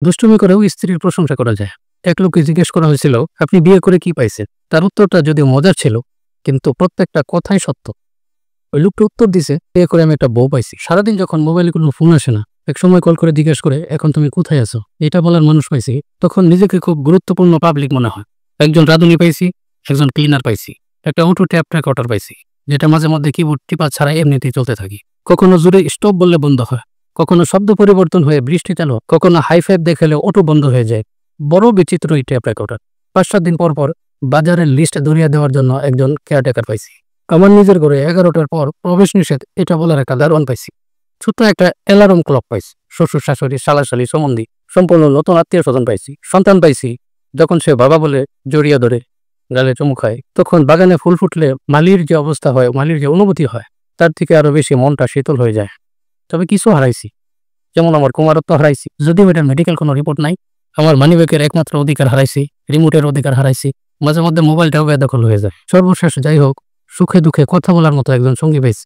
দুষ্টুমি করেও স্ত্রীর প্রশংসা করা যায়। এক লোককে জিজ্ঞেস করা হয়েছিল, আপনি বিয়ে করে কি পাইছেন? তার উত্তরটা যদিও মজার ছিল, কিন্তু প্রত্যেকটা কথাই সত্য। ওই লোকটা উত্তর দিছে, বিয়ে করে আমি একটা বউ পাইছি। সারাদিন যখন মোবাইলে কোনো ফোন আসে না, এক সময় কল করে জিজ্ঞেস করে, এখন তুমি কোথায় আছো, এটা বলার মানুষ পাইছি, তখন নিজেকে খুব গুরুত্বপূর্ণ পাবলিক মনে হয়। একজন রাঁধুনি পাইছি, একজন ক্লিনার পাইছি, একটা অটো ট্যাপ রেকর্ডার পাইছি, যেটা মাঝে মধ্যে কিবোর্ড টিপা ছাড়া এমনিতেই চলতে থাকি। কখনো জোরে স্টপ বললে বন্ধ হয়, কখনো শব্দ পরিবর্তন হয়ে বৃষ্টি চালু, কখনো হাই ফাইভ দেখালে অটো বন্ধ হয়ে যায়। বড় বিচিত্র এই ট্যাপ রেকর্ডার। 5-7 দিন পর পর বাজারের লিস্ট ধরিয়ে দেওয়ার জন্য একজন কেয়ারটেকার পাইছি। আমার নিজের ঘরে 11টার পর প্রবেশ নিষেধ, এটা বলার একটা দারোয়ান পাইছি। ছোট্ট একটা অ্যালার্ম ক্লক পাইছি। শ্বশুর শাশুড়ি শালাশালি সম্বন্ধী সম্পূর্ণ নতুন আত্মীয় স্বজন পাইছি। সন্তান পাইছি, যখন সে বাবা বলে জড়িয়ে ধরে গালে চুমু খায়, তখন বাগানে ফুল ফুটলে মালির যে অবস্থা হয়, মালির যে অনুভূতি হয়, তার থেকে আরো বেশি মনটা শীতল হয়ে যায়। তবে কিছু হারাইছি, যেমন আমার কুমারত্ব হারাইছি, যদিও এটার মেডিকেল কোনো রিপোর্ট নাই। আমার মানিব্যাগের একমাত্র অধিকার হারাইছি, রিমোটের অধিকার হারাইছি, মাঝে মধ্যে মোবাইলটাও বেদখল হয়ে যায়। সর্বশেষ যাই হোক, সুখে দুঃখে কথা বলার মতো একজন সঙ্গী পেয়েছি।